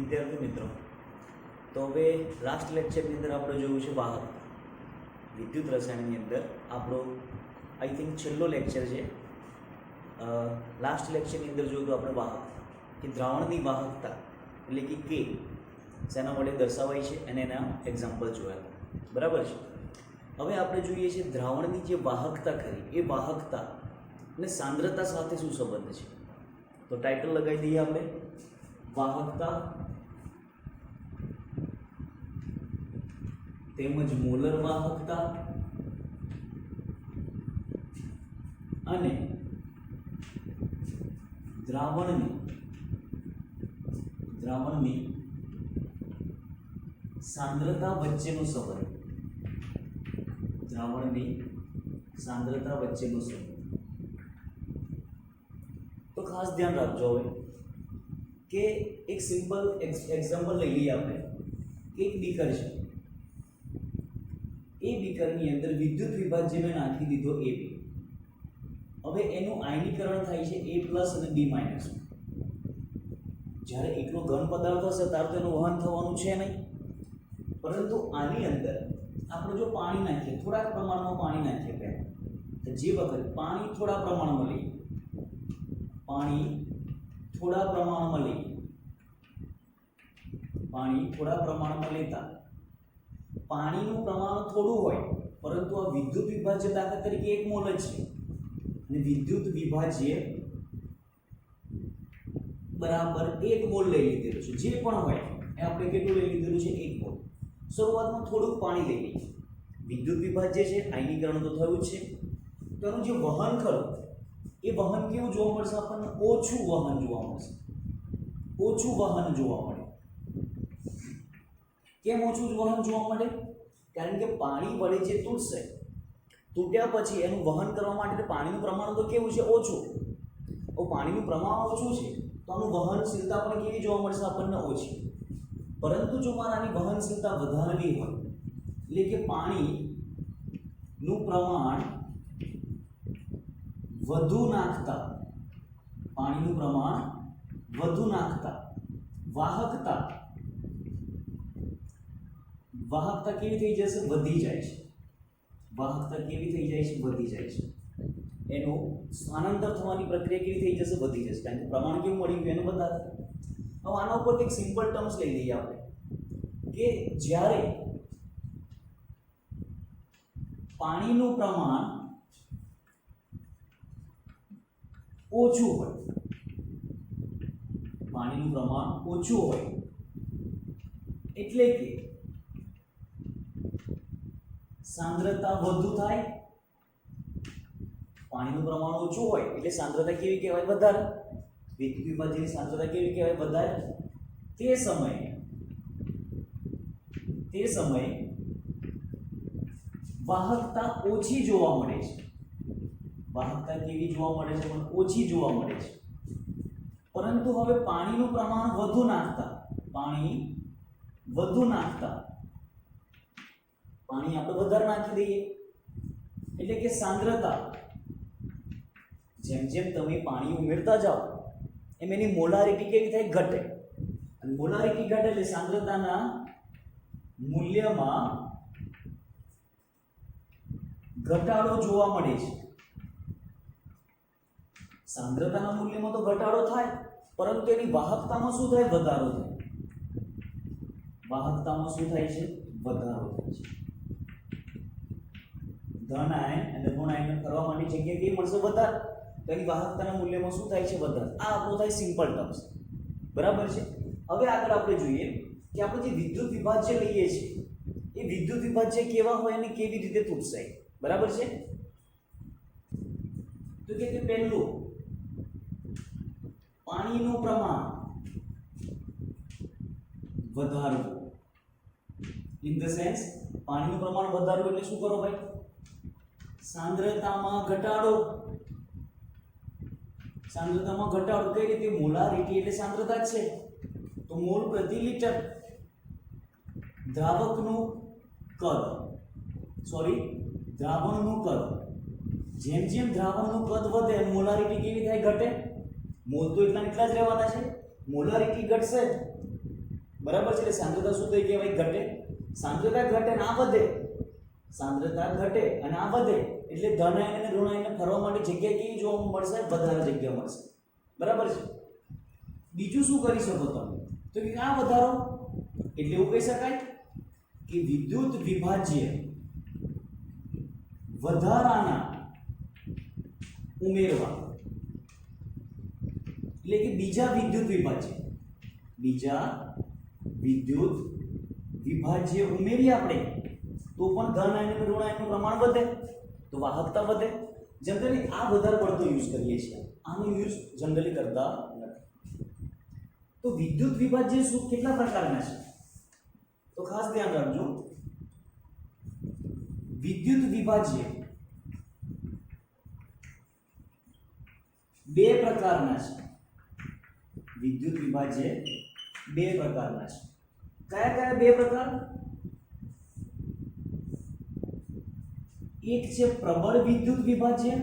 વિદ્યાર્થી મિત્રો, તો હવે લાસ્ટ લેક્ચરની અંદર આપણે જોયું છે વાહક વિદ્યુત રસાયણની અંદર આપણો આઈ થિંક છેલ્લો લેક્ચર છે. લાસ્ટ લેક્ચરની અંદર જોયું તો આપણે વાહક કે દ્રાવણની વાહકતા એટલે કે કે શેના વડે દર્શાવાય છે અને એના એક્ઝામ્પલ જોયા. બરાબર છે. હવે આપણે જોઈએ છીએ દ્રાવણની જે વાહકતા ખરી એ વાહકતા અને સાંદ્રતા સાથે શું સંબંધ છે. તો ટાઇટલ લગાવી દઈએ આપણે, વાહકતા તેમજ મોલર વાહકતા અને દ્રાવણની સાંદ્રતા વચ્ચેનો સંબંધ. દ્રાવણની સાંદ્રતા વચ્ચેનો સંબંધ. તો ખાસ ધ્યાન રાખજો હવે કે એક સિમ્પલ એક્ઝામ્પલ લઈ લઈએ આપણે. એક બીકર છે, એ બીકરની અંદર વિદ્યુત વિભાજ્ય મેં નાખી દીધો AB. હવે એનું આયનીકરણ થાય છે A+ અને B-. જ્યારે એકલો ઘન પદાર્થ હશે ત્યારે તો એનું વહન થવાનું છે નહીં, પરંતુ આની અંદર આપણે જો પાણી નાખીએ, થોડાક પ્રમાણમાં પાણી નાખીએ પહેલાં, તો જે વખત પાણી થોડા પ્રમાણમાં લઈએ, પાણી થોડા પ્રમાણમાં લેતા પાણીનું પ્રમાણ થોડું હોય, પરંતુ આ વિદ્યુત વિભાજ્ય દાખલા તરીકે 1 મોલ જ છે અને વિદ્યુત વિભાજ્ય બરાબર 1 મોલ લઈ લીધેલું છે. જે પણ હોય એ આપણે કેટલું લઈ લીધેલું છે? 1 મોલ. શરૂઆતમાં થોડુંક પાણી લઈ લઈએ, વિદ્યુત વિભાજ્ય છે, આયનીકરણ તો થયું જ છે. તો એનું જે વહન ખરું એ વહન કેવું જોવા મળશે આપણને? ઓછું વહન જોવા મળશે. કેમ ઓછું વહન જોવા મળે? કારણ કે પાણી વડે જે તૂટશે, તૂટ્યા પછી એનું વહન કરવા માટે પાણીનું પ્રમાણ તો કેવું છે? ઓછું. પાણીનું પ્રમાણ ઓછું છે તો આનું વહનશીલતા પણ કેવી જોવા મળશે આપણને? ઓછી. પરંતુ જો મારે આની વહનશીલતા વધારવી હોય, એટલે કે પાણીનું પ્રમાણ વધુ નાખતા વાહકતા કેવી થઈ જશે? વધી જાય છે. એનું સ્થાનાંતર થવાની પ્રક્રિયા કેવી થઈ જશે? વધી જશે. કારણ કે પ્રમાણ કેવું મળી ગયું એનું વધારે. હવે આના ઉપર એક સિમ્પલ ટર્મ્સ લઈ લઈએ આપણે કે જ્યારે પાણીનું પ્રમાણ ઓછું હોય એટલે કે સાંદ્રતા વધુ થાય. પાણીનું પ્રમાણ ઓછું હોય એટલે સાંદ્રતા કેવી કહેવાય? વધારે. વિદ્યુત વિભાજ્યની સાંદ્રતા કેવી કહેવાય? વધારે. તે સમયે વાહકતા ઓછી જોવા મળે છે. વાહકતા કેવી જોવા મળે છે? પણ ઓછી જોવા મળે છે. પરંતુ હવે પાણીનું પ્રમાણ વધુ નાખતા પાણી આપણે વધારે નાખી દઈએ એટલે કે સાંદ્રતા, જેમ જેમ તમે પાણી ઉમેરતા જાઓ એમ એની મોલારિટી કેવી થાય? ઘટે. અને મોલારિટી ઘટે એટલે સાંદ્રતાના મૂલ્યમાં ઘટાડો જોવા મળે છે. સાંદ્રતાના મૂલ્યમાં તો ઘટાડો થાય, પરંતુ એની વાહકતામાં શું થાય? વધારો થાય. વધારો થાય છે. ધન આયન અને ઋણ આયન કરવા માટે જગ્યા કેવી મળશે? વધારે. તો એની વાહકતાના મૂલ્યમાં શું થાય છે? વધારે. આ આપણો થાય સિમ્પલ ટર્મ્સ. બરાબર છે. હવે આગળ આપણે જોઈએ કે આપણે જે વિદ્યુત વિભાજ્ય લઈએ છીએ એ વિદ્યુત વિભાજ્ય કેવા હોય અને કેવી રીતે તૂટશે. બરાબર છે. તો કે પહેલું, પાણીનું પ્રમાણ વધારવું. ઇન ધ સેન્સ પાણીનું પ્રમાણ વધારવું એટલે શું કરો ભાઈ? સાંદ્રતામાં ઘટાડો. કઈ રીતે? મોલારિટી એટલે સાંદ્રતા જ છે, તો મોલ પ્રતિ લિટર. દ્રાવણનું કદ જેમ જેમ દ્રાવણનું કદ વધે મોલારિટી કેવી થાય? ઘટે. મોલ તો એટલા જ રહેવાના છે, મોલારિટી ઘટશે બરાબર છે. એટલે સાંદ્રતા શું થઈ કહેવાય? ઘટે. સાંદ્રતા ઘટે અને આ વધે. સાંદ્રતા ઘટે અને આ વધે એટલે ધન આયન અને ઋણ આયનને ફરવા માટે જગ્યા કેવી જોવા મળશે? વધારે જગ્યા મળશે. બરાબર છે. બીજું શું કરી શકો તમે? તો કે આ વધારો એટલે એવું કહી શકાય કે વિદ્યુત વિભાજ્ય વધારાના ઉમેરવા, એટલે કે બીજા વિદ્યુત વિભાજ્ય ઉમેરી આપણે તો પણ ધન આયન અને ઋણ આયનનું પ્રમાણ વધે, તો વાહકતા વધે. જનરલી આ વધારે પડતો યુઝ કરીએ છીએ, આનો યુઝ જનરલી કરતા નથી. તો વિદ્યુત વિભાજ્ય શું કેટલા પ્રકારના છે? તો ખાસ ધ્યાન રાખજો. વિદ્યુત વિભાજ્ય બે પ્રકારના છે. વિદ્યુત વિભાજ્ય બે પ્રકારના છે. કયા કયા બે પ્રકાર? એક છે પ્રબળ વિદ્યુત વિભાજ્ય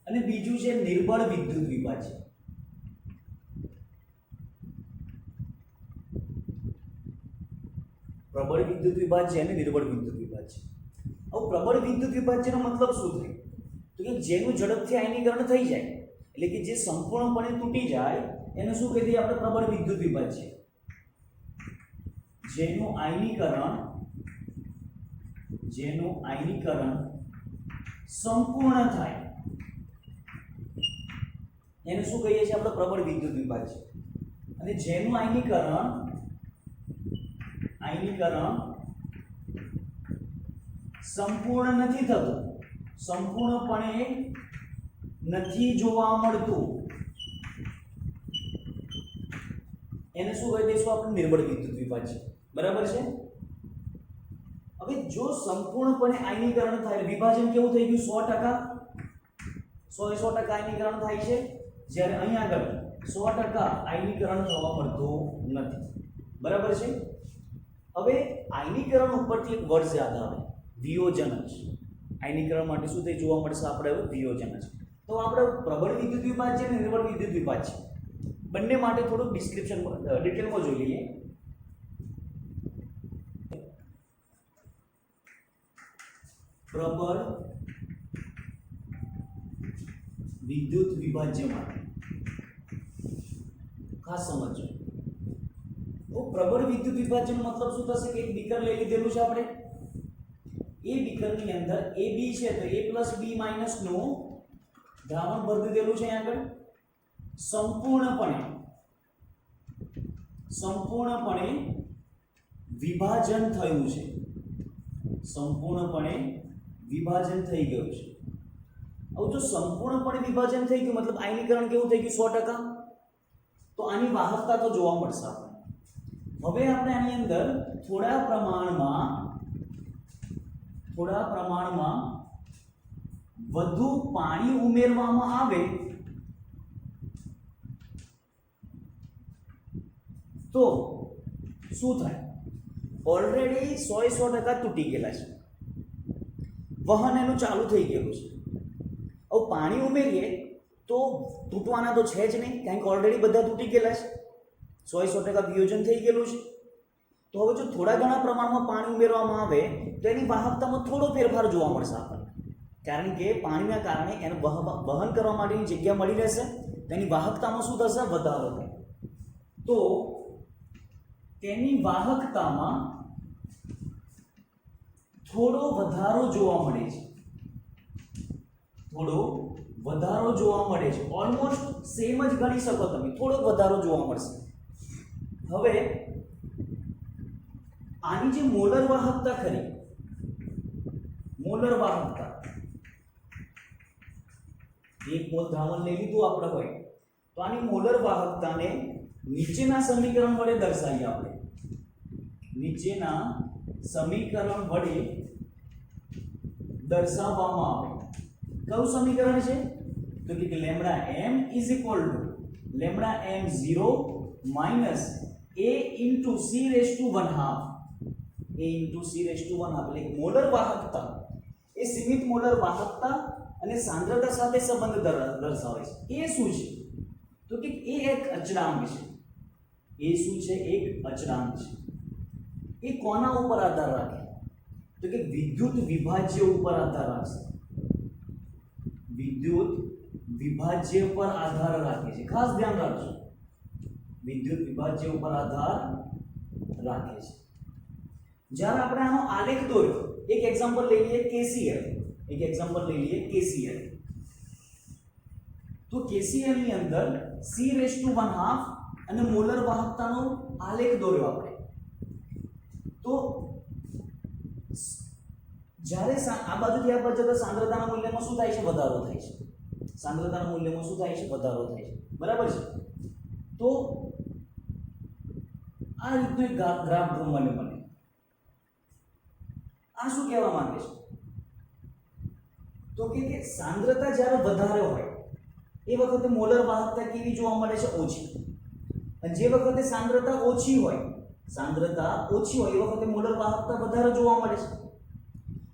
અને બીજું છે નિર્બળ વિદ્યુત વિભાજ્ય. પ્રબળ વિદ્યુત વિભાજ્ય અને નિર્બળ વિદ્યુત વિભાજ્ય. હવે પ્રબળ વિદ્યુત વિભાજ્યનો મતલબ શું થાય? તો કે જેનું ઝડપથી આયનીકરણ થઈ જાય, એટલે કે જે સંપૂર્ણપણે તૂટી જાય એને શું કહી દઈએ આપણે? પ્રબળ વિદ્યુત વિભાજ્ય. જેનું આયનીકરણ સંપૂર્ણ થાય એને શું કહીએ છીએ આપણે? પ્રબળ વિદ્યુત વિભાજ્ય. અને જેનું આયનીકરણ સંપૂર્ણ નથી થતું, સંપૂર્ણપણે નથી જોવા મળતું, એને શું કહી દઈશું આપણે? નિર્બળ વિદ્યુત વિભાજ્ય. બરાબર છે. હવે જો સંપૂર્ણપણે આયનીકરણ થાય, વિભાજન કેવું થઈ ગયું? 100% આયનીકરણ થાય છે, જ્યારે અહીંયા આગળ 100% આયનીકરણ થવા મળતું નથી. બરાબર છે. હવે આયનીકરણ ઉપરથી એક વર્ડ યાદ આવે, વિયોજન જ. આયનીકરણ માટે શું થઈ જોવા મળશે આપણે? હવે વિયોજન જ. તો આપણે પ્રબળ વિદ્યુત વિભાજ્ય અને નિર્બળ વિદ્યુત વિભાજ્ય બંને માટે થોડું ડિટેલમાં જોઈ લઈએ. પ્રબળ વિદ્યુત વિભાજ્ય માટે ખાસ સમજો. તો પ્રબળ વિદ્યુત વિભાજ્યનો મતલબ શું થશે? કે એક બીકર લઈ લીધેલું છે આપણે. એ બીકરની અંદર AB છે તો A + B - નું દ્રાવણ ભરી દીધેલું છે. અહીંયા આગળ સંપૂર્ણપણે વિભાજન થયું છે, સંપૂર્ણપણે વિભાજન થઈ ગયું છે. હવે જો સંપૂર્ણપણે વિભાજન થઈ ગયું મતલબ આયનીકરણ કેવું થઈ ગયું? 100%. તો આની વાહકતા તો જોવા મળશે આપણે. હવે આપણે આની અંદર થોડા પ્રમાણમાં વધુ પાણી ઉમેરવામાં આવે તો શું થાય? ઓલરેડી 100% તૂટી ગયેલા છે, વહન એનું ચાલુ થઈ ગયેલું છે. હવે પાણી ઉમેરીએ તો તૂટવાના તો છે જ નહીં, કારણ કે ઓલરેડી બધા તૂટી ગયેલા છે, 100% વિયોજન થઈ ગયેલું છે. તો હવે જો થોડા ઘણા પ્રમાણમાં પાણી ઉમેરવામાં આવે તો એની વાહકતામાં થોડો ફેરફાર જોવા મળશે આપણને, કારણ કે પાણીના કારણે એને વહન કરવા માટેની જગ્યા મળી રહેશે, તેની વાહકતામાં શું થશે? વધારો થાય. તો તેની વાહકતામાં થોડો વધારો જોવા મળે છે, ઓલમોસ્ટ સેમ જ ગણી શકો તમે, થોડો વધારો જોવા મળશે. હવે આની જે મોલર વાહકતા ખરી, મોલર વાહકતા, એક મોલ દ્રાવણ લઈ લીધું આપણે હોય તો આની મોલર વાહકતાને નીચેના સમીકરણ વડે દર્શાવીએ આપણે. નીચેના સમીકરણ વડે દર્શાવવામાં આવે. કયું સમીકરણ છે? તો કે lambda m = lambda m0 minus a into c⁻², એટલે મોલર વાહકતા એ સીમિત મોલર વાહકતા અને સાંદ્રતા સાથે સંબંધ દર્શાવે છે. એ શું છે? તો કે એ એક અચળાંક છે, એ શું છે? એક અચળાંક છે. એ કોના ઉપર આધાર રાખે? તો કે વિદ્યુત વિભાજ્ય ઉપર આધાર રાખશે. વિદ્યુત વિભાજ્ય પર આધાર રાખે છે. ખાસ ધ્યાન રાખજો, વિદ્યુત વિભાજ્ય ઉપર આધાર રાખે છે. જ્યારે આપણે આનો આલેખ દોર્યો, એક એક્ઝામ્પલ લઈ લઈએ KCl, એક એક્ઝામ્પલ લઈ લઈએ KCl. તો KCl ની અંદર C⁻½ અને મોલર વાહકતાનો આલેખ દોર્યો આપણે. તો જ્યારે આ બાજુથી આ બાજુ જતા સાંદ્રતાના મૂલ્યમાં શું થાય છે? વધારો થાય છે. સાંદ્રતાના મૂલ્યમાં શું થાય છે? વધારો થાય છે. બરાબર છે. તો આ રીતનો એક ગ્રાફ ડ્રો મને આ શું કહેવા માંગે છે? તો કે સાંદ્રતા જ્યારે વધારે હોય એ વખતે મોલર વાહકતા કેવી જોવા મળે છે? ઓછી. અને જે વખતે સાંદ્રતા ઓછી હોય એ વખતે મોલર વાહકતા વધારે જોવા મળે છે.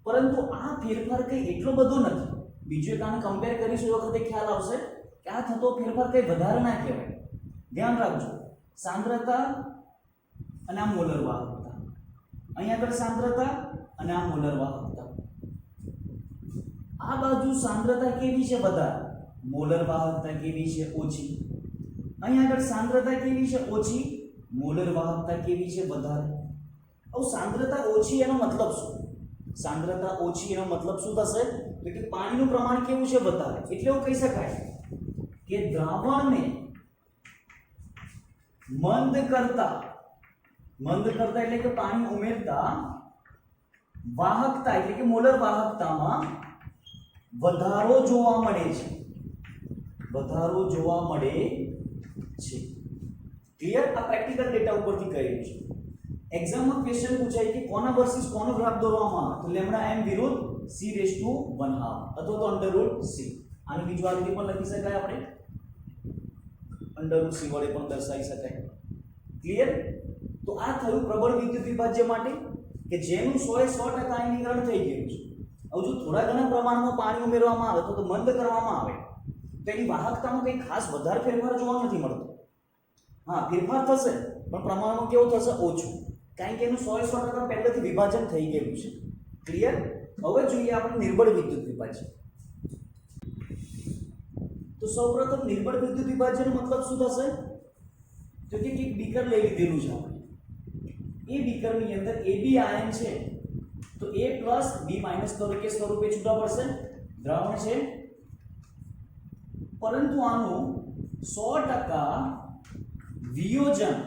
પરંતુ આ ફેરફાર કઈ એટલો બધો નથી. બીજું એક આને કમ્પેર કરીશું એ વખતે ખ્યાલ આવશે કે આ થતો ફેરફાર કઈ વધારે ના કહેવાય. ધ્યાન રાખજો, સાંદ્રતા અને આ મોલર વાહકતા, અહીંયા આગળ સાંદ્રતા અને આ મોલર વાહકતા. આ બાજુ સાંદ્રતા કેવી છે? વધારે. મોલર વાહકતા કેવી છે? ઓછી. અહીંયા આગળ સાંદ્રતા કેવી છે? ઓછી. મોલર વાહકતા કેવી છે? વધારે. હવે સાંદ્રતા ઓછી એનો મતલબ શું? સાંદ્રતા ઓછી એનો મતલબ શું થશે? તો કે પાણીનું પ્રમાણ કેવું છે? વધારે. એટલે એવું કહી શકાય કે દ્રાવણને મંદ કરતા એટલે કે પાણી ઉમેરતા વાહકતા એટલે કે મોલર વાહકતામાં વધારો જોવા મળે છે. વધારો જોવા મળે છે. ક્લિયર? આ પ્રેક્ટિકલ ડેટા ઉપરથી કરેલું છે. એક્ઝામમાં ક્વેશ્ચન પૂછાય કે કોના વર્સિસ કોનો ગ્રાફ દોરવામાં આવે? તો λm વિરુદ્ધ C⁻½ અથવા તો √c. આને બીજું આ રીતે પણ લખી શકાય, આપણે √c વડે પણ દર્શાવી શકાય. ક્લિયર? તો આ થયું પ્રબળ વિદ્યુત વિભાજ્ય માટે કે જેનું 100% આયનીકરણ થઈ ગયું છે. હવે જો થોડા ઘણા પ્રમાણમાં પાણી ઉમેરવામાં આવે તો મંદ કરવામાં આવે તો એની વાહકતામાં કંઈ ખાસ વધારે ફેરફાર જોવા નથી મળતો. હા, ફેરફાર થશે પણ પ્રમાણમાં કેવું થશે? ઓછું. કારણ કે એનું 100% પહેલેથી વિભાજન થઈ ગયેલું છે. ક્લિયર? હવે જોઈએ આપણે નિર્બળ વિદ્યુત વિભાજ્ય. તો સૌપ્રથમ નિર્બળ વિદ્યુત વિભાજ્યનો મતલબ શું થશે? તો કે એક બીકર લઈ લીધેલું છે આપણે. એ બીકરની અંદર AB આયન છે તો A પ્લસ B માઇનસ તરીકે સ્વરૂપે છૂટા પડશે. દ્રાવણ છે, પરંતુ આનું 100% વિયોજન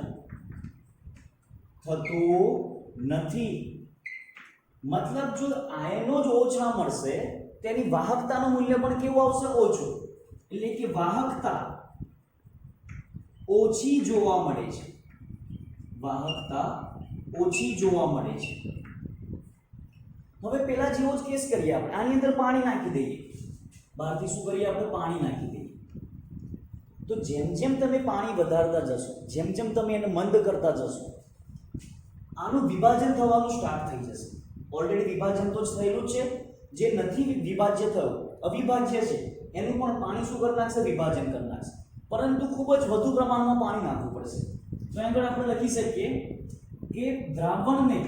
થતું નથી. મતલબ જો આયનો જ ઓછા મળશે તેની વાહકતાનું મૂલ્ય પણ કેવું આવશે? ઓછું. એટલે કે વાહકતા ઓછી જોવા મળે છે. વાહકતા ઓછી જોવા મળે છે. હવે પેલા જેવો જ કેસ કરીએ આપણે. આની અંદર પાણી નાખી દઈએ. બહારથી શું કરીએ આપણે? પાણી નાખી દઈએ. તો જેમ જેમ તમે પાણી વધારતા જશો, જેમ જેમ તમે એને મંદ કરતા જશો, આનું વિભાજન થવાનું સ્ટાર્ટ થઈ જશે. ઓલરેડી વિભાજન તો જ થયેલું છે. જે નથી વિભાજ્ય થયું, અવિભાજ્ય છે, એનું પણ પાણી શું કરી નાખશે? વિભાજન કરી નાખશે. પરંતુ ખૂબ જ વધુ પ્રમાણમાં પાણી નાખવું પડશે. તો આગળ આપણે લખી શકીએ કે દ્રાવણને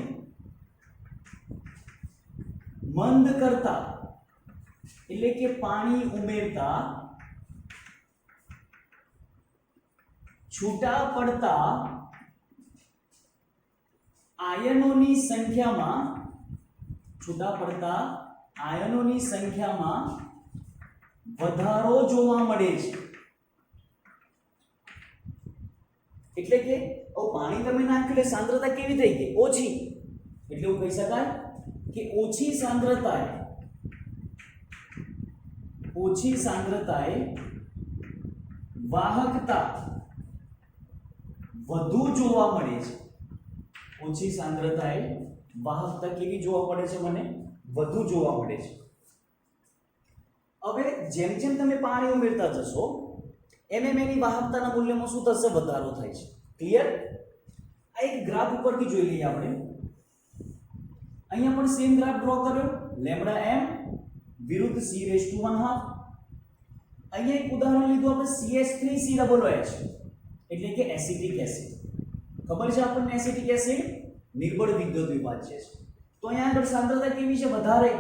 મંદ કરતા એટલે કે પાણી ઉમેરતા છૂટા પડતા આયનોની સંખ્યામાં વધારો જોવા મળે છે. એટલે કે પાણી તમે નાખ્યું એટલે સાંદ્રતા કેવી થઈ ગઈ? ઓછી. એટલે એવું કહી શકાય કે ઓછી સાંદ્રતાએ વાહકતા વધુ જોવા મળે છે. ઓછી સાંદ્રતાએ વાહકતા કેવી જોવા મળે છે? મને વધુ જોવા મળે છે. હવે જેમ જેમ તમે પાણી ઉમેરતા જશો એમ એની વાહકતાના મૂલ્યમાં શું થશે? વધારો થાય છે. ક્લિયર? આ એક ગ્રાફ ઉપરથી જોઈ લઈએ આપણે. અહીંયા પણ સેમ ગ્રાફ ડ્રો કર્યો. λm વિરુદ્ધ C⁻². અહીંયા એક ઉદાહરણ લીધું આપણે CH3COOH એટલે કે એસિટિક એસિડ. ખબર છે આપણને એસિટિક એસિડ નિર્બળ વિદ્યુત વિભાજ્ય છે. તો અહીંયા આગળ સાંદ્રતા કેવી છે? વધારે.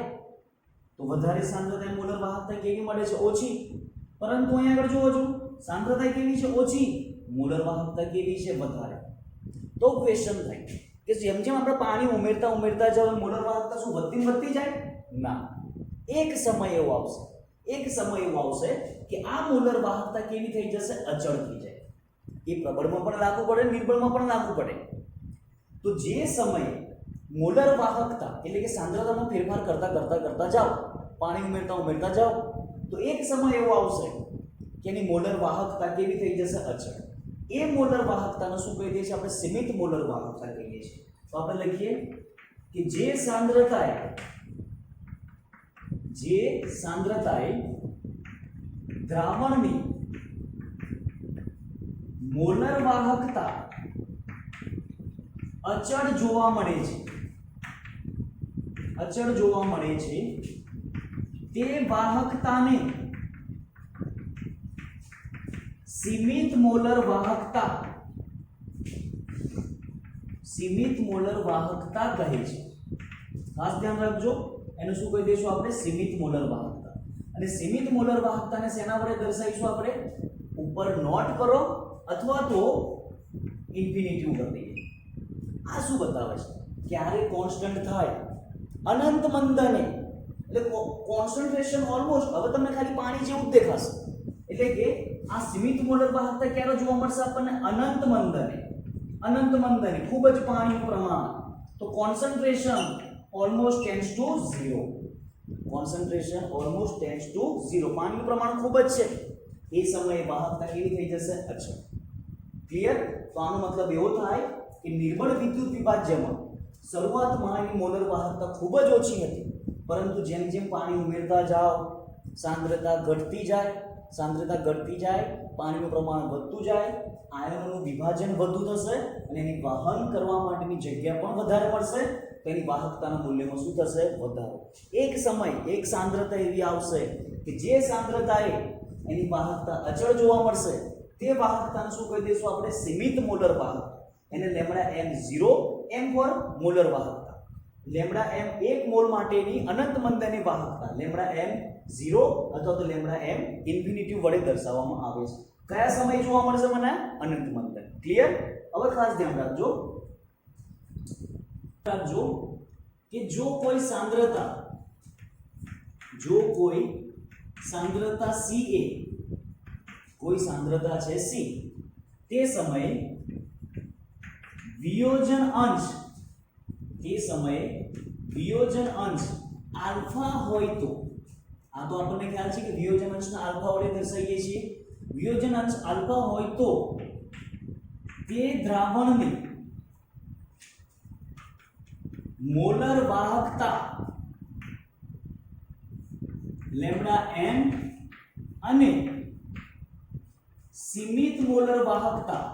તો વધારે સાંદ્રતા મોલર વાહકતા કેવી મળે છે? ઓછી. પરંતુ અહીંયા આગળ જોવો છો સાંદ્રતા કેવી છે? ઓછી. મોલર વાહકતા કેવી છે? વધારે. તો ક્વેશ્ચન થાય કે જેમ જેમ આપણે પાણી ઉમેરતા જાવ મોલર વાહકતા શું વધતી જાય? ના. એક સમય એવો આવશે કે આ મોલર વાહકતા કેવી થઈ જશે? અચળ થઈ જાય. એ પ્રબળમાં પણ લાગુ પડે, નિર્બળમાં પણ લાગુ પડે. તો જે સમયે મોલર વાહકતા એટલે કે સાંદ્રતામાં ફેરફાર કરતા જાઓ, પાણી ઉમેરતા જાઓ, તો એક સમય એવો આવશે કે એની મોલર વાહકતા કેવી થઈ જશે? અચળ. એ મોલર વાહકતાને શું કહી દઈએ છીએ આપણે? સીમિત મોલર વાહકતા કહીએ છીએ. તો આપણે લખીએ કે જે સાંદ્રતાએ દ્રાવણની મોલર વાહકતા અચળ જોવા મળે છે તે વાહકતાને સીમિત મોલર વાહકતા કહે છે. ખાસ ધ્યાન રાખજો, એનું શું કહી દઈશું આપણે? સીમિત મોલર વાહકતા. અને સીમિત મોલર વાહકતાને શેના વડે દર્શાવીશું આપણે? ઉપર નોટ કરો અથવા તો ઇન્ફિનિટિવ કરી દઈએ. આ શું બતાવે છે? ક્યારે કોન્સ્ટન્ટ થાય? અનંત મંદને, એટલે કોન્સન્ટ્રેશન ઓલમોસ્ટ હવે તમને ખાલી પાણી જેવું જ દેખાશે. એટલે કે આ સીમિત મોલર વાહકતા ક્યારે જોવા મળશે આપણને? અનંત મંદને, ખૂબ જ પાણીનું પ્રમાણ. તો કોન્સન્ટ્રેશન ઓલમોસ્ટ ટેન્ડ્સ ટુ 0. પાણીનું પ્રમાણ ખૂબ જ છે. એ સમયે વાહકતા કેવી થઈ જશે? અચળ. ક્લિયર? તો આનો મતલબ એવો થાય કે નિર્બળ વિદ્યુત વિભાજ્યમાં શરૂઆતમાં એની મોલર વાહકતા ખૂબ જ ઓછી હતી, પરંતુ જેમ જેમ પાણી ઉમેરતા જાઓ સાંદ્રતા ઘટતી જાય, પાણીનું પ્રમાણ વધતું જાય, આયનોનું વિભાજન વધુ થશે અને એની વહન કરવા માટેની જગ્યા પણ વધારે મળશે. તો એની વાહકતાના મૂલ્યમાં શું થશે? વધારો. એક સાંદ્રતા એવી આવશે કે જે સાંદ્રતાએ એની વાહકતા અચળ જોવા મળશે તે વાહકતાને શું કહી દઈશું આપણે? સીમિત મોલર વાહકતા. એને lambda m0 m for molar વાહકતા. લેમ્ડા m 1 મોલ માટેની અનંત મંદની વાહકતા લેમ્ડા m0 અથવા તો લેમ્ડા m ઇન્ફિનિટી વડે દર્શાવવામાં આવે છે. કયા સમયે જોવા મળશે મને? અનંત મંદ. ક્લિયર? હવે ખાસ ધ્યાન રાખજો કે જો કોઈ સાંદ્રતા CA, કોઈ સાંદ્રતા છે C, તે સમયે વિયોજન અંશ આલ્ફા હોય તો, આ તો આપણને ખ્યાલ છે કે વિયોજન અંશને આલ્ફા વડે દર્શાવીએ છીએ. વિયોજન અંશ આલ્ફા હોય તો તે દ્રાવણની મોલર વાહકતા લેમ્ડા m અને સીમિત મોલર વાહકતા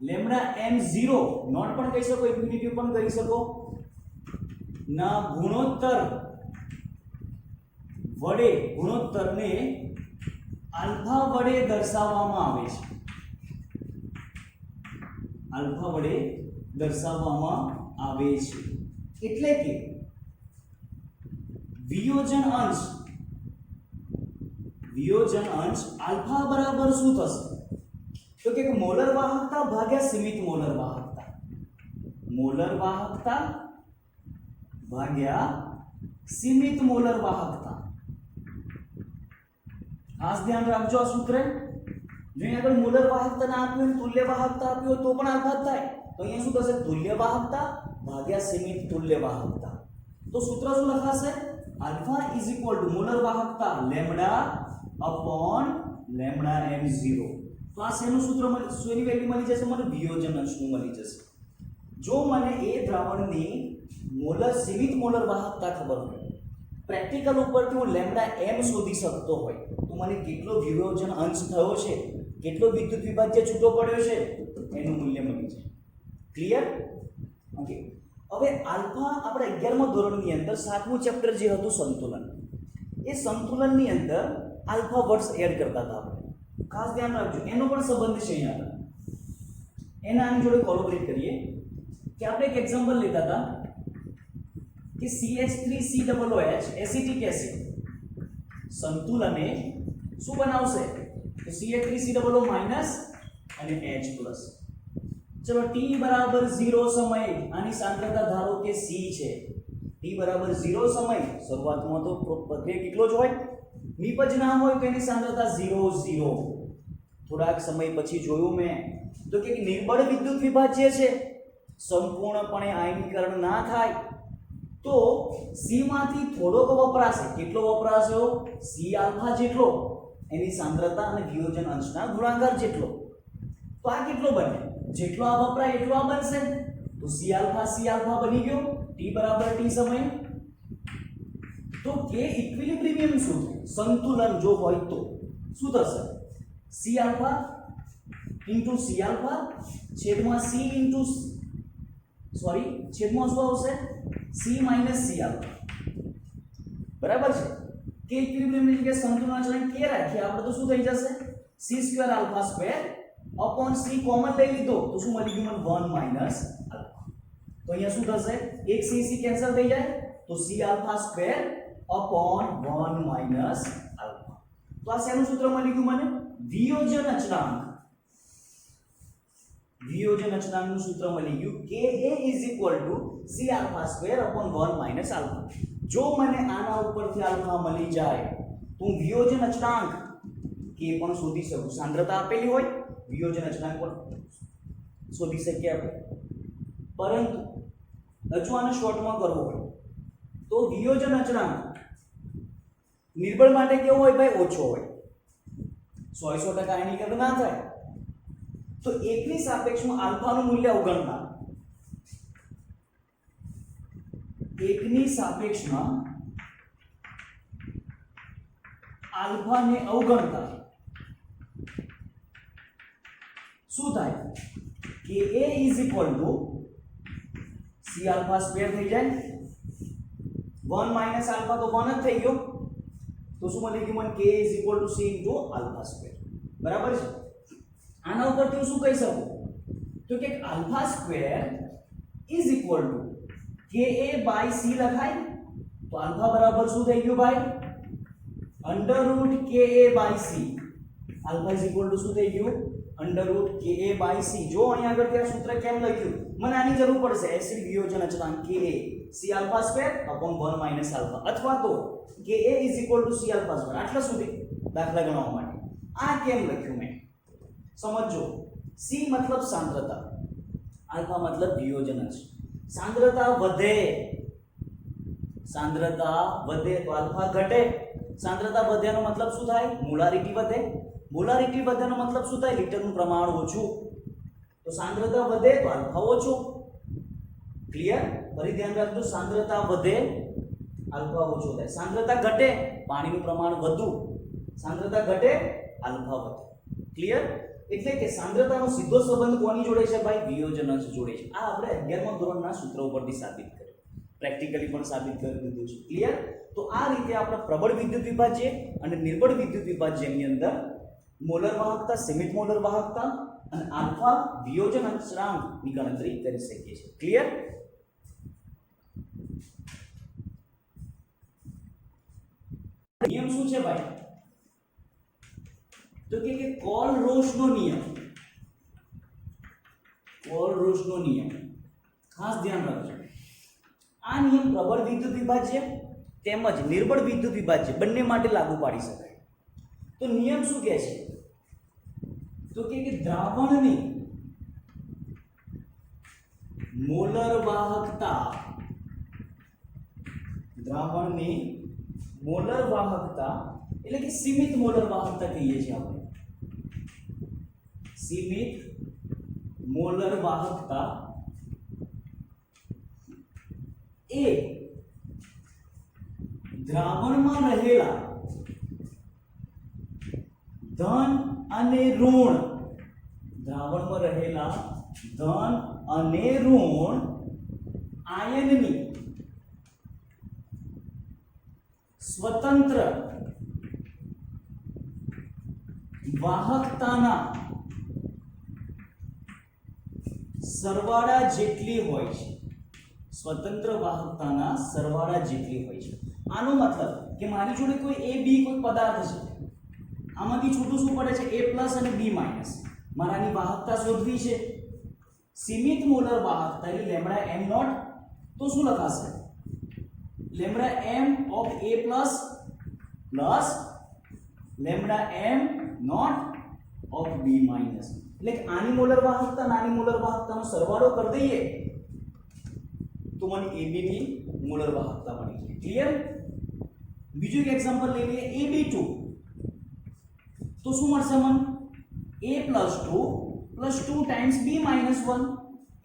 લેમ્ડા m0 નોટ પણ કહી શકો, ઇન્ફિનિટી પણ કરી શકો, ના ગુણોત્તરને આલ્ફા વડે દર્શાવવામાં આવે છે. એટલે કે વિયોજન અંશ આલ્ફા બરાબર શું થશે? તો કે મોલર વાહકતા ભાગ્યા સીમિત મોલર વાહકતા. મોલર વાહકતા ભાગ્યા સીમિત મોલર વાહકતા. ખાસ ધ્યાન રાખજો આ સૂત્ર. જો આગળ મોલર વાહકતા ના આપ્યું હોય, તુલ્ય વાહકતા આપ્યું હોય તો પણ આલ્ફા થાય. તો અહીંયા શું થશે? તુલ્ય વાહકતા ભાગ્યા સીમિત તુલ્ય વાહકતા. તો સૂત્ર શું લખાશે? Alpha is equal two molar વાહકતા લેમ્ડા અપોન લેમ્ડા m0. તો આ શેનું સૂત્ર શેની વેલ્યુ મળી જશે? મને વિયોજન અંશનું મળી જશે. જો મને એ દ્રાવણની સીમિત મોલર વાહકતા ખબર હોય, પ્રેક્ટિકલ ઉપરથી હું લેમ્ડા m શોધી શકતો હોય, તો મને કેટલો વિયોજન અંશ થયો છે, કેટલો વિદ્યુત વિભાજ્ય છૂટો પડ્યો છે, એનું મૂલ્ય મળી જાય. ક્લિયર? ઓકે. હવે આલ્ફા આપણે 11મા ધોરણની અંદર 7મું ચેપ્ટર જે હતું સંતુલન, એ સંતુલનની અંદર આલ્ફા વર્ડ્સ એડ કરતા હતા આપણે. ખાસ ધ્યાન રાખજો, એનો પણ સંબંધ છે અહીંયા આગળ. એના આની જોડે કોલોબરેટ કરીએ કે આપણે એક એક્ઝામ્પલ લેતા હતા કે CH3COOH એસિટિક એસિડ સંતુલને શું બનાવશે? તો CH3COO માઈનસ અને H પ્લસ. ચલો t બરાબર 0 સમય આની સાંદ્રતા ધારો કે C છે. t બરાબર 0 સમય શરૂઆતમાં તો પ્રક્રિયા કેટલો જ હોય, નિપજ ના હોય તો એની સાંદ્રતા 0 0. થોડાક સમય પછી જોયું મેં તો કે નિર્બળ વિદ્યુત વિભાજ્ય છે, સંપૂર્ણપણે આયનીકરણ ના થાય તો C માંથી થોડોક વપરાશે. કેટલો વપરાશે? C આલ્ફા જેટલો, એની સાંદ્રતા અને વિયોજન અંશના ગુણાકાર જેટલો. તો આ કેટલો બને? જેટલો આ વપરાય એટલો આ બનશે. તો C આલ્ફા બની ગયો t બરાબર t સમય. તો કે ઇક્વિલિબ્રિયમ શું છે? સંતુલન જો હોય તો શું થશે? C alpha into C alpha છેદમાં C ઇન્ટુ છેદમાં શું આવશે? C minus C alpha. બરાબર છે કે ઇક્વિલિબ્રિયમની જગ્યાએ સંતુલન અચળાંક કે રાખીએ આપણે તો શું થઈ જશે? C square alpha square upon C common લઈ લીધો તો શું મળી ગયું મને? 1 માઈનસ આલ્ફા. તો અહીંયા શું થશે? એક C કેન્સલ થઈ જાય તો C alpha square upon 1 minus alpha. તો આ શેનું સૂત્ર મળી ગયું મને? વિયોજન અચળાંક. વિયોજન અચળાંકનું સૂત્ર મળી ગયું કે A C alpha square upon 1 minus alpha. જો મને આના ઉપરથી આલ્ફા મળી જાય તો હું વિયોજન અચળાંક કે પણ શોધી શકું. સાંદ્રતા આપેલી હોય, વિયોજન અચળાંક પણ શોધી શકીએ આપણે. પરંતુ હજુ આને શોર્ટમાં કરવો હોય તો વિયોજન અચળાંક નિર્બળ માટે કેવો હોય ભાઈ? ઓછો હોય. 100% આયનીકરણ ના થાય તો એકની સાપેક્ષમાં આલ્ફાનું મૂલ્ય અવગણતા, એકની સાપેક્ષમાં આલ્ફાને અવગણતા શું થાય? કે A C આલ્ફા સ્ક્વેર થઈ જાય. 1 માઈનસ આલ્ફા તો 1 જ થઈ ગયો તો શું મળી ગયું મને? K C into alpha square. બરાબર છે. આના ઉપરથી હું શું કહી શકું? તો કે alpha square is equal to Ka by C લખાય. તો આલ્ફા બરાબર શું થઈ ગયું ભાઈ? Under root Ka by C. Alpha is equal to શું થઈ ગયું? Under root Ka by C. જો અહીંયા આગળ ત્યાં સૂત્ર કેમ લખ્યું? મને આની જરૂર પડશે. એસિડ વિયોજન અચળાંક Ka C alpha square upon 1 minus alpha અથવા તો Ka is equal two C alpha square. આટલા સુધી દાખલા ગણવા માટે આ કેમ લખ્યું મેં? સમજો. C મતલબ સાંદ્રતા, આલ્ફા મતલબ વિયોજન અંશ. સાંદ્રતા વધે તો આલ્ફા ઘટે. સાંદ્રતા વધ્યાનો મતલબ શું થાય? મોલારિટી વધે. મોલારિટી વધ્યાનો મતલબ શું થાય? લિટરનું પ્રમાણ ઓછું. તો સાંદ્રતા વધે તો આલ્ફા ઓછો. ક્લિયર? ફરી ધ્યાન રાખજો, સાંદ્રતા વધે આલ્ફા ઓછો થાય. સાંદ્રતા ઘટે પાણીનું પ્રમાણ વધુ. સાંદ્રતા ઘટે આલ્ફા વધે. ક્લિયર? એટલે કે સાંદ્રતાનો સીધો સંબંધ કોની જોડે છે ભાઈ? વિયોજન અંશ જોડે છે. આ આપણે 11મા ધોરણના સૂત્ર ઉપરથી સાબિત કર્યું, પ્રેક્ટિકલી પણ સાબિત કરી દીધું છે. ક્લિયર? તો આ રીતે આપણે પ્રબળ વિદ્યુત વિભાજ્ય અને નિર્બળ વિદ્યુત વિભાજ્યની અંદર મોલર વાહકતા, સીમિત મોલર વાહકતા અને આલ્ફા વિયોજન અચળાંકની ગણતરી કરી શકીએ છીએ. ક્લિયર? નિયમ શું છે ભાઈ? તો કે કોલ-રોસનો નિયમ. કોલ-રોસનો નિયમ ખાસ ધ્યાન રાખજો. આ નિયમ પ્રબળ વિદ્યુત વિભાજ્ય તેમજ નિર્બળ વિદ્યુત વિભાજ્ય બંને માટે લાગુ પાડી શકાય. તો નિયમ શું કહે છે? તો કે દ્રાવણની મોલર વાહકતા, દ્રાવણની મોલર વાહકતા એટલે કે સીમિત મોલર વાહકતા કહીએ છીએ આપણે. સીમિત મોલર વાહકતા એ દ્રાવણમાં રહેલા ધન અને ઋણ, દ્રાવણમાં રહેલા ધન અને ઋણ આયનની સ્વતંત્ર વાહકતાના સરવાળા જેટલી હોય છે, સ્વતંત્ર વાહકતાના સરવાળા જેટલી હોય છે. આનો મતલબ કે મારી જોડે કોઈ a b કોઈ પદાર્થ છે, આમાંથી છૂટું શું પડે છે, a પ્લસ અને b માઇનસ. મારાની વાહકતા શોધવી છે, સીમિત મોલર વાહકતા એટલે લેમ્ડા m નોટ. તો શું લખાશે, lambda m of a plus plus lambda m not of b minus. એટલે કે આની મોલર વાહકતા નાની મોલર વાહકતાનો સરવાળો કરી દઈએ તો મને ab ની મોલર વાહકતા મળી જાય. ક્લિયર? બીજું એક એક્ઝામ્પલ લઈ લઈએ, ab2. તો શું મળશે મને, a plus 2 plus 2 times b minus 1.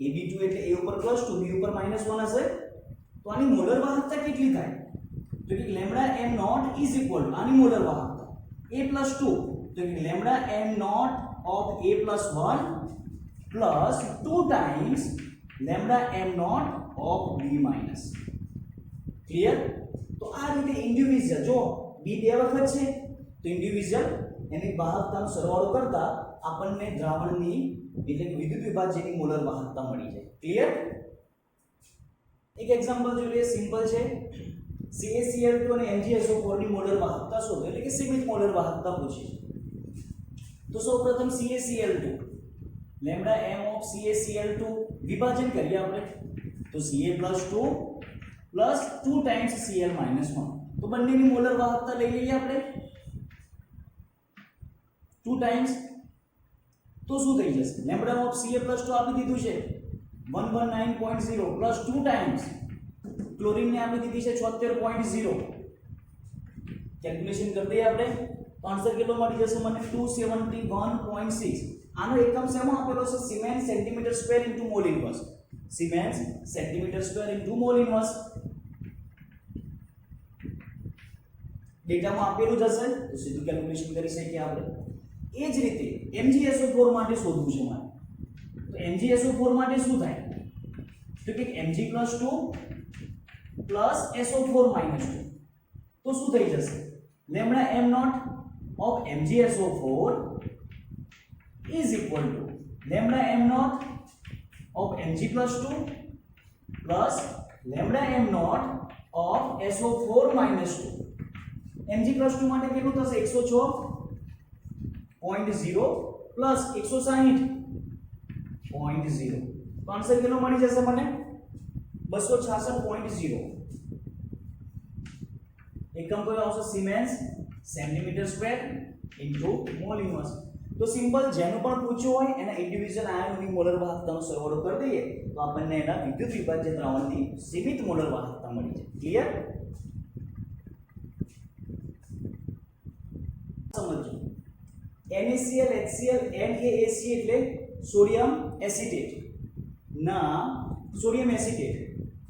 ab2 એટલે a ઉપર પ્લસ 2 b ઉપર માઇનસ 1 હશે. તો આની મોલર વાહકતા કેટલી થાય, તો કે lambda m naught is equal to આની મોલર વાહકતા a પ્લસ 2, તો કે lambda m naught of a plus 1 plus 2 times lambda m naught of b minus. Clear? તો આ રીતે ઇન્ડિવિડ્યુઅલ, જો b બે વખત છે તો ઇન્ડિવિડ્યુઅલ એની વાહકતાનો સરવાળો કરતા આપણને દ્રાવણની એટલે કે વિદ્યુત વિભાજ્યની મોલર વાહકતા મળી જાય. ક્લિયર? એક એક્ઝામ્પલ જોઈ લઈએ, સિમ્પલ છે. CaCl2 અને MgSO4 ની મોલર વાહકતા શોધો, એટલે કે સીમિત મોલર વાહકતા પૂછી છે. તો સૌપ્રથમ CaCl2, lambda m of CaCl2 વિભાજન કરીએ આપણે, તો Ca+2 plus 2 times Cl minus 1. તો બંનેની મોલર વાહકતા લઈ લઈએ આપણે 2 ટાઈમ્સ. તો શું થઈ જશે, લેમ્ડા ઓફ Ca+2 આપી દીધું છે 119.0 પ્લસ 2 ટાઈમ્સ ક્લોરીનને આપી દીધી છે 76.0. કેલ્ક્યુલેશન કરી દઈએ આપણે, તો આન્સર કેટલો મળી જશે મને, 271.6. આનો એકમ શેમાં આપેલો છે, siemens centimetre square into mole inverse. Siemens centimetre square into mole inverse ડેટામાં આપેલું જ હશે, તો સીધું કેલ્ક્યુલેશન કરી શકીએ આપણે. એ જ રીતે MgSO4 માટે શોધવું છે મારે. તો MgSO4 માટે શું થાય, તો કે Mg+2 પ્લસ SO4 માઇનસ 2. તો શું થઈ જશે, lambda m naught of MgSO4 is equal to lambda m naught of Mg+2 plus lambda m naught of SO4 minus 2. Mg+2 માટે કેટલું થશે, 106.0 પ્લસ 160.0. તો આન્સર કેટલો મળી જશે મને, 266.0. એકમ કયો આવશે, siemens centimetre square into mole inverse. તો સિમ્પલ, જેનું પણ પૂછ્યું હોય એના ઇન્ડિવિડ્યુઅલ આયનોની મોલર વાહકતાનો સરવાળો કરી દઈએ તો આપણને એના વિદ્યુત વિભાજ્ય દ્રાવણની સીમિત મોલર વાહકતા મળી જાય. ક્લિયર? સમજો, NaCl HCl NaAC એટલે સોડિયમ એસિટેટ ના સોડિયમ એસિટેટ.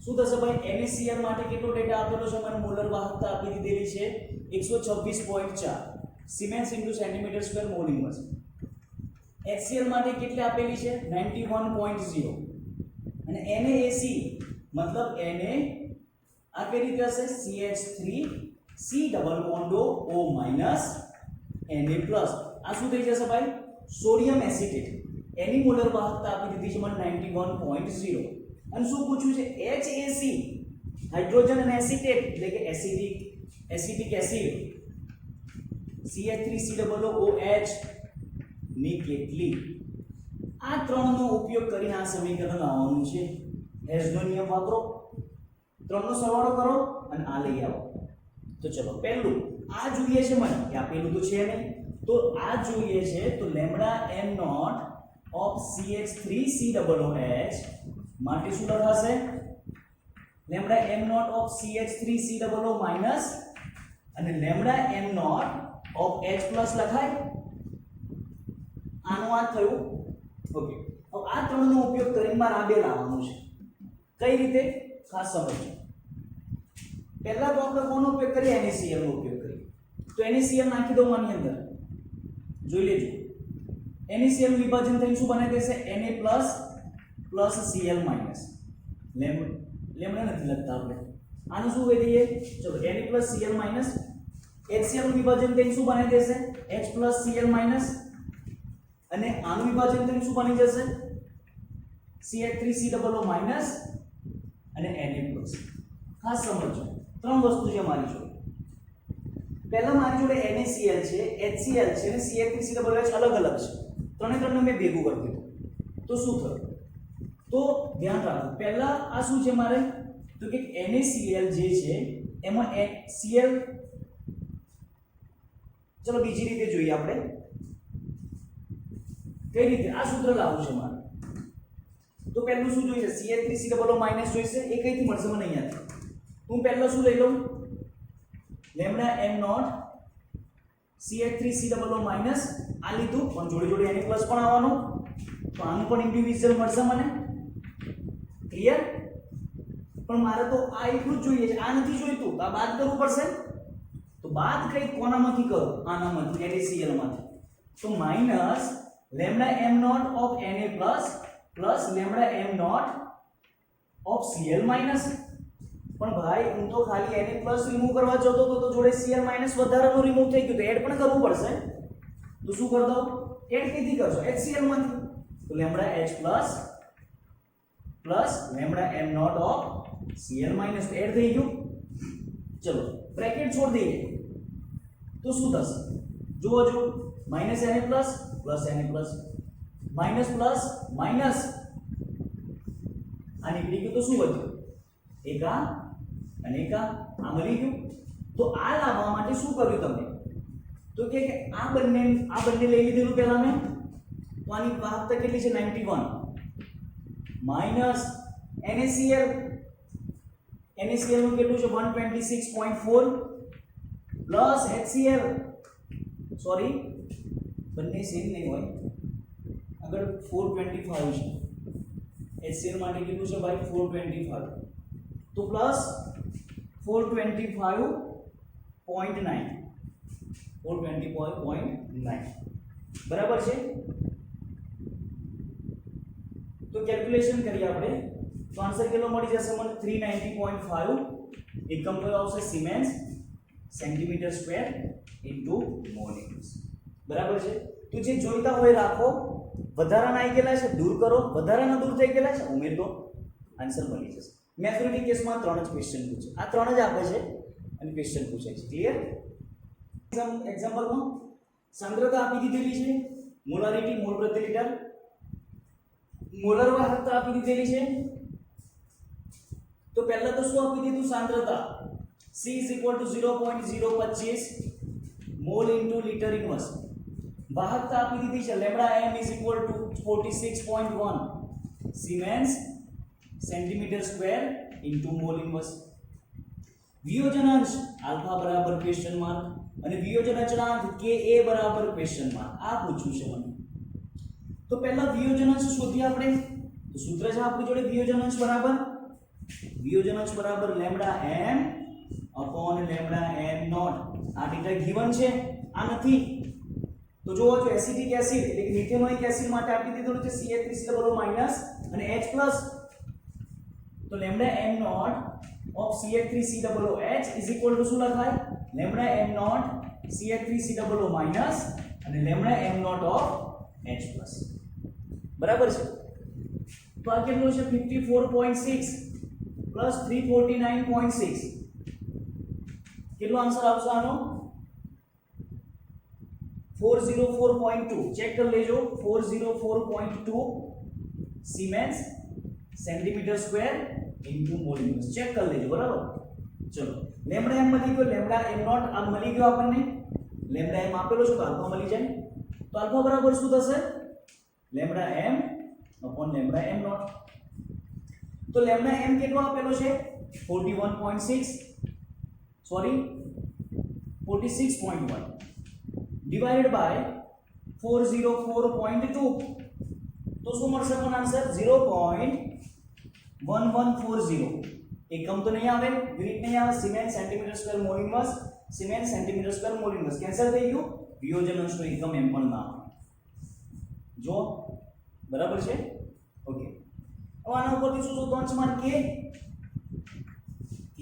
શું થશે ભાઈ, NaCl માટે કેટલો ડેટા આપેલો છે મને, મોલર વાહકતા આપી દીધેલી છે 126.4 siemens into centimetre square mall inverse. HCl માટે કેટલી આપેલી છે, 91.0. અને NaAC મતલબ Na આ કઈ રીતે હશે, CH3 C double bond O minus Na plus. આ શું થઈ જશે ભાઈ, સોડિયમ એસિટેટ. એની મોલર વાહકતા આપી દીધી છે મને 91.0. અને શું પૂછ્યું છે, HAC હાઇડ્રોજન અને એસિટેટ એટલે કે એસિડિક એસિડ CH3COOH ની કેટલી. આ ત્રણનો ઉપયોગ કરીને આ સમીકરણ લાવવાનું છે. હેઝનો નિયમ વાપરો, ત્રણનો સરવાળો કરો અને આ લઈ આવો. તો ચલો, પહેલું આ જોઈએ છે મને, કે આ પહેલું તો છે નહીં, તો આ જોઈએ છે. તો lambda m not of CH3COOH માટે શું લખાશે, lambda m not of CH3COO minus અને lambda m not of H plus લખાય. આનું આ થયું. ઓકે, હવે આ ત્રણનો ઉપયોગ કરીને મારે આ બે લાવવાનું છે. કઈ રીતે, ખાસ સમજો. પહેલા તો આપણે કોનો ઉપયોગ કરીએ, NaCl નો ઉપયોગ કરીએ. તો NaCl નાખી દઉં આની અંદર, જોઈ લેજો. NaCl વિભાજન થઈને શું બને દેશે, Na plus plus Cl minus lambda નથી લખતા આપણે આનું શું કહી દઈએ ચલો Na+Cl માઈનસ HCl નું વિભાજન કરીને શું બની જશે H+Cl માઈનસ અને આનું વિભાજન કરીને શું બની જશે CH3COO માઈનસ અને Na+. ખાસ સમજો ત્રણ વસ્તુ છે મારી જોડે પહેલા મારી જોડે NaCl છે HCl છે અને CH3COOH અલગ અલગ છે ત્રણે મેં ભેગું કરી દીધું તો શું થયું તો ધ્યાન રાખો પહેલા આ શું છે મારે તો કે NaCl જે છે એમાં Cl ચલો બીજી રીતે જોઈએ આપણે કઈ રીતે આ સૂત્ર લાવવું છે મારે તો પહેલું શું જોઈએ CH3COO માઈનસ જોઈશે એ કઈથી મળશે મને અહીંયાથી હું પહેલા શું લઈ લઉં lambda m not CH3COO minus આ લીધું પણ જોડે જોડે Na પ્લસ પણ આવવાનો તો આનું પણ ઇન્ડિવિડ્યુઅલ મળશે મને ક્લિયર પણ મારે તો આ એટલું જ જોઈએ છે આ નથી જોઈતું તો આ બાદ કરવું પડશે તો બાદ કઈ કોનામાંથી કરો આનામાંથી NaCl માંથી તો minus lambda m not of Na plus lambda m not of Cl minus પણ ભાઈ હું તો ખાલી Na પ્લસ રિમૂવ કરવા જતો તો જોડે Cl માઈનસ વધારાનું રિમૂવ થઈ ગયું તો એડ પણ કરવું પડશે તો શું કર દો એડ કઈથી કરશો HCl માંથી તો lambda H plus lambda m not of Cl minus add થઈ ગયું ચલો બ્રેકેટ છોડ દઈએ તો શું થશે જુઓ જો minus Na plus minus plus minus આ નીકળી ગયું તો શું વધ્યું એકા અને એકા આ મળી ગયું તો આ લાવવા માટે શું કર્યું તમે તો કે આ બંને લઈ લીધેલું પહેલા મેં તો આની વાહકતા કેટલી છે 91 માઈનસ NaCl નું કેટલું છે 126.4 પ્લસ HCl સોરી બંને સેમ નહીં હોય આગળ 425 છે HCl માટે કેટલું છે ભાઈ 425 તો પ્લસ 420.9 બરાબર છે તો કેલ્ક્યુલેશન કરીએ આપણે તો આન્સર કેટલો મળી જશે મને 390.5 એકમ કયો આવશે siemens centimetre square into mall into બરાબર છે તો જે જોઈતા હોય રાખો વધારાના આવી ગયેલા છે દૂર કરો વધારાના દૂર થઈ ગયેલા છે ઉમેર દો આન્સર મળી જશે મેથમેટિક કેસમાં ત્રણ જ ક્વેશ્ચન પૂછે આ ત્રણ જ આપે છે અને ક્વેશ્ચન પૂછાય છે ક્લિયર એક્ઝામ્પલમાં સાંદ્રતા આપી દીધેલી છે મોલારિટી મોલ પ્રતિ લિટર મોલર વાહકતા આપી દીધેલી છે તો પહેલા તો શું આપી દીધું સાંદ્રતા C = 0.025 mole into litre inverse વાહકતા આપી દીધી છે lambda m = 46.1 siemens centimetre square into mole inverse વિયોજન અંશ આલ્ફા બરાબર ક્વેશ્ચન માર્ક અને વિયોજન અચળાંક Ka બરાબર ક્વેશ્ચન માર્ક આ પૂછ્યું છે મને તો પહેલા વિયોજન અંશ શોધીએ આપણે તો સૂત્ર છે આપણી જોડે વિયોજન અંશ બરાબર lambda m upon lambda m naught આ ડેટા ગિવન છે આ નથી તો જોવો જો એસિટિક એસિડ એટલે કે મિથેનોઇક એસિડ માટે આપી દીધું છે CH3COO માઈનસ અને H પ્લસ તો lambda m not of CH3COOH is equal to શું લખાય lambda m not CH3COO minus અને lambda m not of H plus બરાબર છે તો આ કેટલું છે 54.6 પ્લસ 349.6 કેટલો આન્સર આવશે આનો 404.2 ચેક કરી લેજો 404.2 siemens centimetre square into mole inverse check કરી લેજો બરાબર ચલો લેમ્ડા m મળી ગયો લેમ્ડા m નોટ આ મળી ગયો આપણને લેમ્ડા m આપેલો છે તો આલ્ફા મળી જાય તો આલ્ફા બરાબર શું થશે lambda m upon lambda m naught તો લેમ્ડા m કેટલો આપેલો છે 41.6 સોરી 46.1 divided by 404.2 તો શું મળશે કોણ આન્સર 0.1140 એકમ તો નહીં આવે યુનિટ નહીં આવે siemens centimetre square mall inverse siemens centimetre square mall inverse cancel થઈ ગયું વિયોજન અંશનો એકમ એમ પણ ના આવે જો બરાબર છે ઓકે હવે આના ઉપરથી શું શોધવાનું છે મારે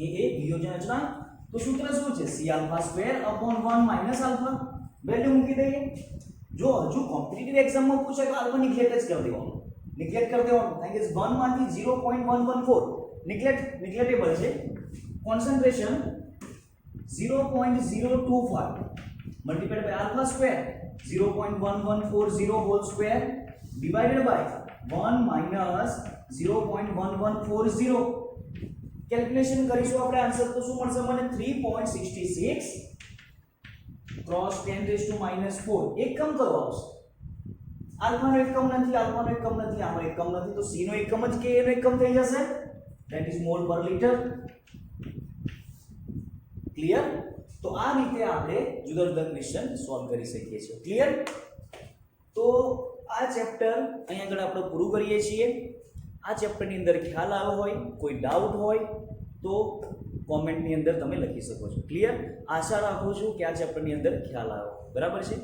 કે એ વિયોજન અચળાંક. તો સૂત્ર શું છે? c alpha square upon 1 minus alpha. Value મૂકી દઈએ. જો હજુ કોમ્પિટિટિવ એક્ઝામમાં પૂછે તો આલ્ફા નિગ્લેક્ટ જ કરી દેવાનું. નિગ્લેક્ટ કરી દેવાનું કારણ કે 1 માંથી 0.114 નિગ્લેક્ટેબલ છે. Concentration 0.025 multiplied by alpha square 0.1140 whole square divided by 1 minus 0.1140. Calculation કરીશું આપણે આન્સર તો શું મળશે મને? 3.66 ક્રોસ 10 રેઝ ટુ -4 એકમ કરો આવશે. આલ્ફાનો એકમ નથી, આલ્ફાનો એકમ નથી, આનો એકમ નથી, તો c નો એકમ જ k નો એકમ થઈ જશે. ધેટ ઇઝ મોલ પર લિટર. ક્લિયર? તો આ રીતે આપણે જુદા જુદા ક્વેશ્ચન સોલ્વ કરી શકીએ છીએ. ક્લિયર? તો આ ચેપ્ટર અહીંયા આગળ આપણે પૂરું કરીએ છીએ. આ ચેપ્ટરની અંદર ખ્યાલ આવ્યો હોય, કોઈ ડાઉટ હોય તો કોમેન્ટની અંદર તમે લખી શકો છો. ક્લિયર? આશા રાખું છું કે આ ચેપ્ટરની અંદર ખ્યાલ આવ્યો. બરાબર છે?